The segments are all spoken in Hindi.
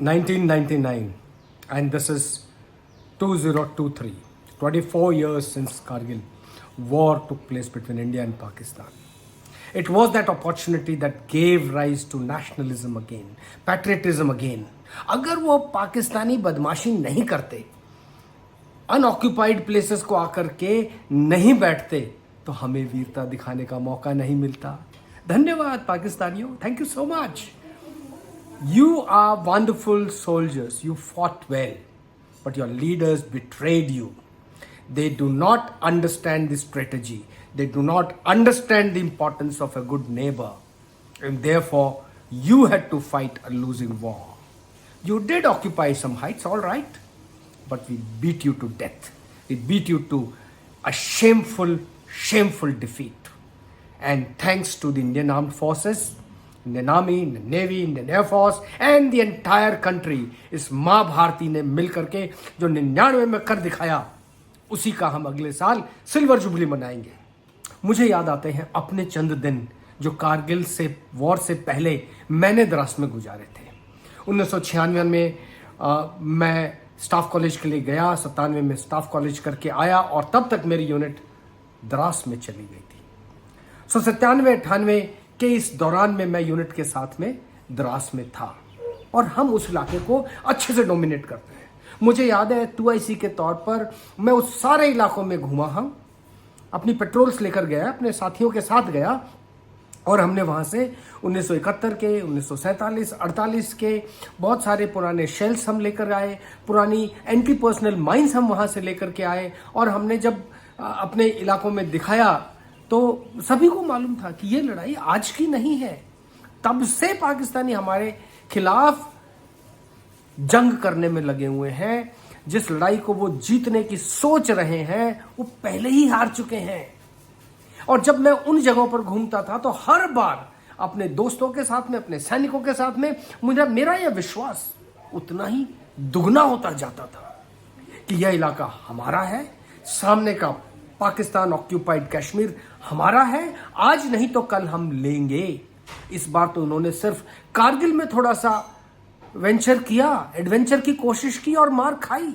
1999, and this is 2023. 24 years since Kargil war took place between India and Pakistan. It was that opportunity that gave rise to nationalism again, patriotism again. अगर वो पाकिस्तानी बदमाशी नहीं करते, अनऑक्यूपाइड प्लेसेस को आकर के नहीं बैठते, तो हमें वीरता दिखाने का मौका नहीं मिलता. धन्यवाद पाकिस्तानियों, thank you so much. You are wonderful soldiers. You fought well, but your leaders betrayed you. They do not understand the strategy. They do not understand the importance of a good neighbor. And therefore, you had to fight a losing war. You did occupy some heights, all right, but we beat you to death. We beat you to a shameful, shameful defeat. And thanks to the Indian Armed Forces, Indian Army, Indian Navy, Indian Air Force and the entire country, इस माँ भारती ने मिल करके जो 99 में कर दिखाया, उसी का हम अगले साल सिल्वर जुबली मनाएंगे. मुझे याद आते हैं अपने चंद दिन जो कारगिल से वॉर से पहले मैंने द्रास में गुजारे थे. 1996 में मैं स्टाफ कॉलेज के लिए गया, 97 में स्टाफ कॉलेज करके आया और तब तक मेरी यूनिट द्रास में चली गई थी. 97-98 के इस दौरान में मैं यूनिट के साथ में द्रास में था और हम उस इलाके को अच्छे से डोमिनेट करते हैं. मुझे याद है 2IC के तौर पर मैं उस सारे इलाकों में घूमा, हम अपनी पेट्रोल्स लेकर गया, अपने साथियों के साथ गया और हमने वहाँ से 1971 के, 1947, 48 के बहुत सारे पुराने शेल्स हम लेकर आए, पुरानी एंटी पर्सनल माइंस हम वहाँ से लेकर के आए और हमने जब अपने इलाकों में दिखाया तो सभी को मालूम था कि ये लड़ाई आज की नहीं है. तब से पाकिस्तानी हमारे खिलाफ जंग करने में लगे हुए हैं. जिस लड़ाई को वो जीतने की सोच रहे हैं वो पहले ही हार चुके हैं. और जब मैं उन जगहों पर घूमता था तो हर बार अपने दोस्तों के साथ में, अपने सैनिकों के साथ में मेरा यह विश्वास उतना ही दुगना होता जाता था कि यह इलाका हमारा है, सामने का पाकिस्तान ऑक्यूपाइड कश्मीर हमारा है, आज नहीं तो कल हम लेंगे. इस बार तो उन्होंने सिर्फ कारगिल में थोड़ा सा वेंचर किया, एडवेंचर की कोशिश की और मार खाई.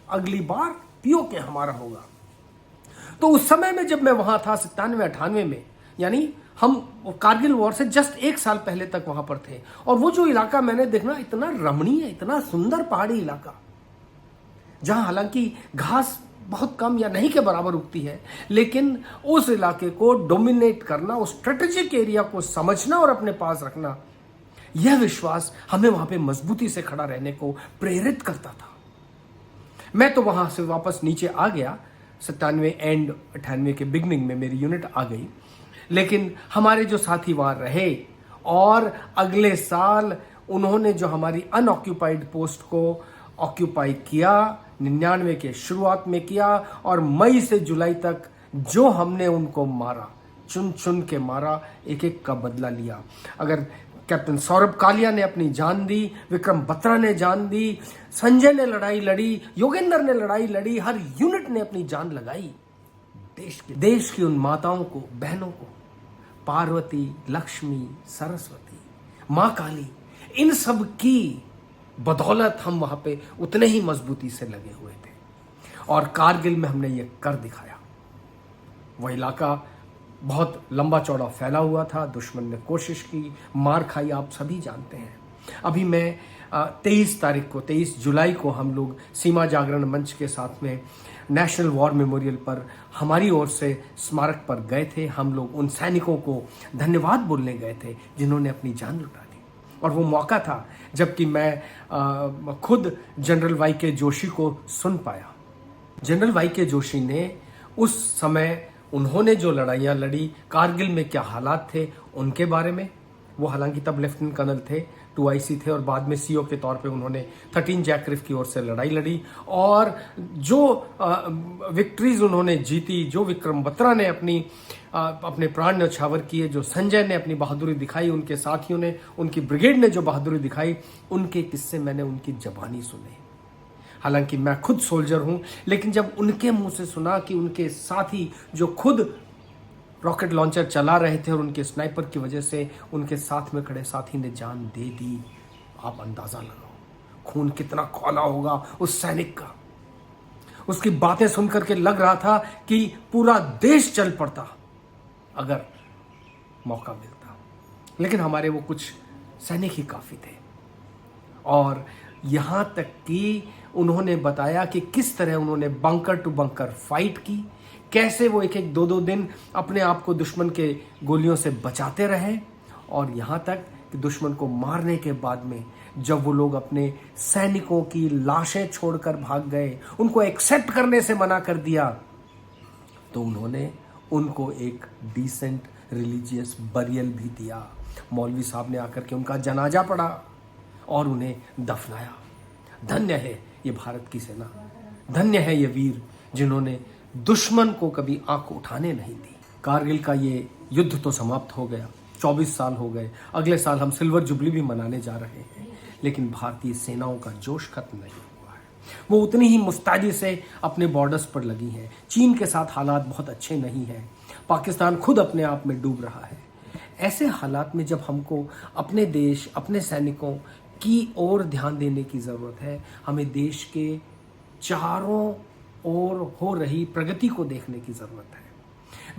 अगली बार पीओके हमारा होगा. तो उस समय में जब मैं वहां था 97-98 में, यानी हम कारगिल वॉर से जस्ट एक साल पहले तक वहां पर थे और वो जो इलाका मैंने देखना, इतना रमणीय, इतना सुंदर पहाड़ी इलाका जहां हालांकि घास बहुत कम या नहीं के बराबर उगती है, लेकिन उस इलाके को डोमिनेट करना, उस स्ट्रेटेजिक एरिया को समझना और अपने पास रखना, यह विश्वास हमें वहां पे मजबूती से खड़ा रहने को प्रेरित करता था. मैं तो वहां से वापस नीचे आ गया. 97 एंड 98 के बिगनिंग में मेरी यूनिट आ गई, लेकिन हमारे जो साथी वहां रहे और अगले साल उन्होंने जो हमारी अनऑक्यूपाइड पोस्ट को ऑक्यूपाई किया, 99 के शुरुआत में किया और मई से जुलाई तक जो हमने उनको मारा, चुन चुन के मारा, एक एक का बदला लिया. अगर कैप्टन सौरभ कालिया ने अपनी जान दी, विक्रम बत्रा ने जान दी, संजय ने लड़ाई लड़ी, योगेंद्र ने लड़ाई लड़ी, हर यूनिट ने अपनी जान लगाई देश की उन माताओं को, बहनों को, पार्वती, लक्ष्मी, सरस्वती, माँ काली, इन सब की बदौलत हम वहां पे उतने ही मजबूती से लगे हुए थे और कारगिल में हमने ये कर दिखाया. वह इलाका बहुत लंबा चौड़ा फैला हुआ था, दुश्मन ने कोशिश की, मार खाई, आप सभी जानते हैं. अभी मैं 23 जुलाई को हम लोग सीमा जागरण मंच के साथ में नेशनल वॉर मेमोरियल पर हमारी ओर से स्मारक पर गए थे. हम लोग उन सैनिकों को धन्यवाद बोलने गए थे जिन्होंने अपनी जान लुटा दी. और वो मौका था जबकि मैं खुद जनरल वाई.के. जोशी को सुन पाया. जनरल वाई.के. जोशी ने उस समय उन्होंने जो लड़ाइयाँ लड़ी, कारगिल में क्या हालात थे उनके बारे में, वो हालांकि तब लेफ्टिनेंट कर्नल थे, 2IC थे और बाद में CO के तौर पे उन्होंने 13 जैकरिफ की ओर से लड़ाई लड़ी और जो विक्ट्रीज उन्होंने जीती, जो विक्रम बत्रा ने अपने प्राण न्यौछावर किए, जो संजय ने अपनी बहादुरी दिखाई, उनके साथियों ने, उनकी ब्रिगेड ने जो बहादुरी दिखाई, उनके किस्से मैंने उनकी जबानी सुने. हालांकि मैं खुद सोल्जर हूं, लेकिन जब उनके मुंह से सुना कि उनके साथी जो खुद रॉकेट लॉन्चर चला रहे थे और उनके स्नाइपर की वजह से उनके साथ में खड़े साथी ने जान दे दी, आप अंदाजा लगाओ खून कितना खौला होगा उस सैनिक का। उसकी बातें सुनकर के लग रहा था कि पूरा देश चल पड़ता अगर मौका मिलता। लेकिन हमारे वो कुछ सैनिक ही काफ़ी थे। और यहाँ तक कि उन्होंने बताया कि किस तरह उन्होंने बंकर टू बंकर फाइट की, कैसे वो एक एक दो दो दिन अपने आप को दुश्मन के गोलियों से बचाते रहे, और यहाँ तक कि दुश्मन को मारने के बाद में जब वो लोग अपने सैनिकों की लाशें छोड़कर भाग गए, उनको एक्सेप्ट करने से मना कर दिया, तो उन्होंने उनको एक डिसेंट रिलीजियस बरियल भी दिया। मौलवी साहब ने आकर के उनका जनाजा पढ़ा और उन्हें दफनाया। धन्य है ये भारत की सेना, धन्य है ये वीर जिन्होंने दुश्मन को कभी आंख उठाने नहीं दी। कारगिल का ये युद्ध तो समाप्त हो गया, 24 साल हो गए। अगले साल हम सिल्वर जुबली भी मनाने जा रहे हैं, लेकिन भारतीय सेनाओं का जोश खत्म नहीं हुआ है। वो उतनी ही मुस्तैदी से अपने बॉर्डर्स पर लगी हैं। चीन के साथ हालात बहुत अच्छे नहीं हैं। पाकिस्तान खुद अपने आप में डूब रहा है। ऐसे हालात में जब हमको अपने देश, अपने सैनिकों की ओर ध्यान देने की ज़रूरत है, हमें देश के चारों ओर हो रही प्रगति को देखने की ज़रूरत है।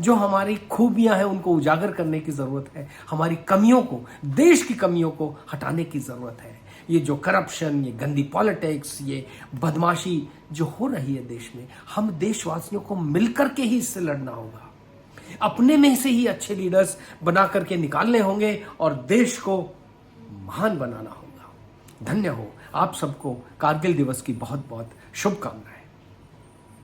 जो हमारी खूबियां हैं उनको उजागर करने की ज़रूरत है। हमारी कमियों को, देश की कमियों को हटाने की ज़रूरत है। ये जो करप्शन, ये गंदी पॉलिटिक्स, ये बदमाशी जो हो रही है देश में, हम देशवासियों को मिलकर के ही इससे लड़ना होगा। अपने में से ही अच्छे लीडर्स बना करके निकालने होंगे और देश को महान बनाना होगा। धन्य हो आप सबको कारगिल दिवस की बहुत बहुत शुभकामनाएं।